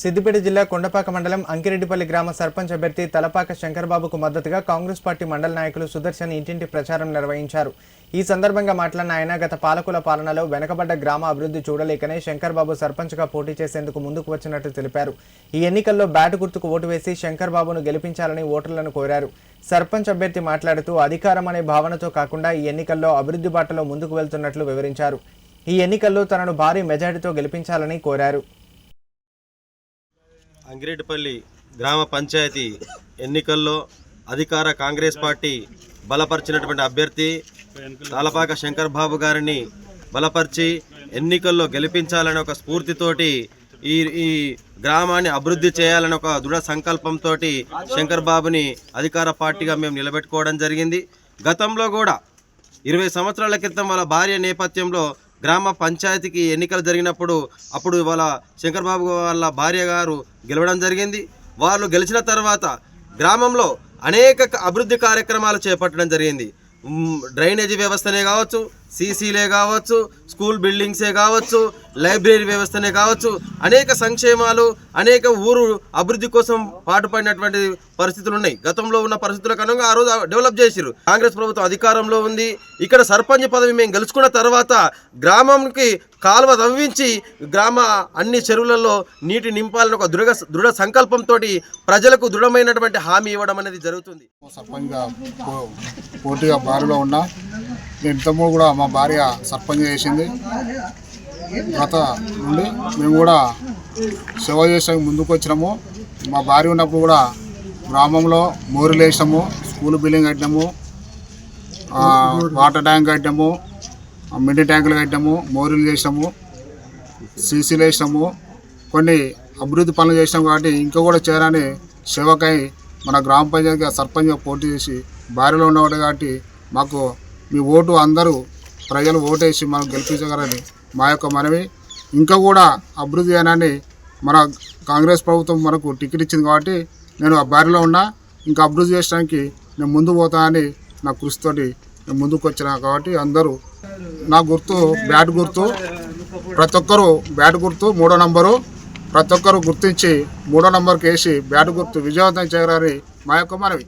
సిద్దిపేట జిల్లా కొండపాక మండలం అంకిరెడ్డిపల్లి గ్రామ సర్పంచ్ అభ్యర్థి తలపాక శంకర్బాబుకు మద్దతుగా కాంగ్రెస్ పార్టీ మండల నాయకులు సుదర్శన్ ఇంటింటి ప్రచారం నిర్వహించారు. ఈ సందర్భంగా మాట్లాడిన ఆయన గత పాలకుల పాలనలో వెనుకబడ్డ గ్రామ అభివృద్ధి చూడలేకనే శంకర్బాబు సర్పంచ్గా పోటీ చేసేందుకు ముందుకు వచ్చినట్టు తెలిపారు. ఈ ఎన్నికల్లో బ్యాటు గుర్తుకు ఓటు వేసి శంకర్బాబును గెలిపించాలని ఓటర్లను కోరారు. సర్పంచ్ అభ్యర్థి మాట్లాడుతూ అధికారం అనే భావనతో కాకుండా ఈ ఎన్నికల్లో అభివృద్ధి బాటలో ముందుకు వెళ్తున్నట్లు వివరించారు. ఈ ఎన్నికల్లో తనను భారీ మెజారిటీతో గెలిపించాలని కోరారు. అంకిరెడ్డిపల్లి గ్రామ పంచాయతీ ఎన్నికల్లో అధికార కాంగ్రెస్ పార్టీ బలపరిచినటువంటి అభ్యర్థి తలపాక శంకర్బాబు గారిని బలపరిచి ఎన్నికల్లో గెలిపించాలని ఒక స్ఫూర్తితోటి ఈ గ్రామాన్ని అభివృద్ధి చేయాలని ఒక దృఢ సంకల్పంతో శంకర్బాబుని అధికార పార్టీగా మేము నిలబెట్టుకోవడం జరిగింది. గతంలో కూడా 20 సంవత్సరాల క్రితం వాళ్ళ భార్య నేపథ్యంలో గ్రామ పంచాయతీకి ఎన్నికలు జరిగినప్పుడు అప్పుడు వాళ్ళ శంకర్బాబు వాళ్ళ భార్య గారు గెలవడం జరిగింది. వాళ్ళు గెలిచిన తర్వాత గ్రామంలో అనేక అభివృద్ధి కార్యక్రమాలు చేపట్టడం జరిగింది. డ్రైనేజీ వ్యవస్థనే కావచ్చు, సీసీలే కావచ్చు, స్కూల్ బిల్డింగ్సే కావచ్చు, లైబ్రరీ వ్యవస్థనే కావచ్చు, అనేక సంక్షేమాలు, అనేక ఊరు అభివృద్ధి కోసం పాటుపడినటువంటి పరిస్థితులు ఉన్నాయి. గతంలో ఉన్న పరిస్థితులకు అనుగుణంగా ఆ రోజు డెవలప్ చేసిరు. కాంగ్రెస్ ప్రభుత్వం అధికారంలో ఉంది. ఇక్కడ సర్పంచ్ పదవి మేము గెలుచుకున్న తర్వాత గ్రామంకి కాలువ తవ్వించి గ్రామ అన్ని చెరువులలో నీటి నింపాలని ఒక దృఢ సంకల్పంతో ప్రజలకు దృఢమైనటువంటి హామీ ఇవ్వడం అనేది జరుగుతుంది. సర్పంచ్గా పోటీగా బారిలో ఉన్నా నేను ఇంతకుముందు కూడా మా భార్య సర్పంచ్ చేసింది. గత నుండి మేము కూడా సేవ చేసాము, ముందుకు వచ్చినాము. మా భార్య ఉన్నప్పుడు కూడా గ్రామంలో మోరీలు వేసినాము, స్కూల్ బిల్డింగ్ కట్టినాము, వాటర్ ట్యాంక్ కట్టినాము, మినీ ట్యాంకులు కట్టినాము, మోరీలు చేసినాము, సీసీలు వేసినాము, కొన్ని అభివృద్ధి పనులు చేసినాము. కాబట్టి ఇంకా కూడా చేయాలని సేవకై మన గ్రామ పంచాయతీగా సర్పంచ్గా పోటీ చేసి భార్యలో ఉన్నవాడు కాబట్టి మాకు మీ ఓటు అందరూ ప్రజలు ఓటేసి మనం గెలిపించగలని మా యొక్క మనవి. ఇంకా కూడా అభివృద్ధి చేయనని మన కాంగ్రెస్ ప్రభుత్వం మనకు టికెట్ ఇచ్చింది కాబట్టి నేను ఆ బారిలో ఉన్నా. ఇంకా అభివృద్ధి చేయడానికి నేను ముందు పోతానని నా కృషితోటి నేను ముందుకు వచ్చినా. కాబట్టి అందరూ నా గుర్తు బ్యాట్ గుర్తు, ప్రతి ఒక్కరూ బ్యాట్ గుర్తు 3వ నంబరు ప్రతి ఒక్కరూ గుర్తించి 3వ నంబర్కి వేసి బ్యాట్ గుర్తు విజయవంతం చేయాలని మా యొక్క మనవి.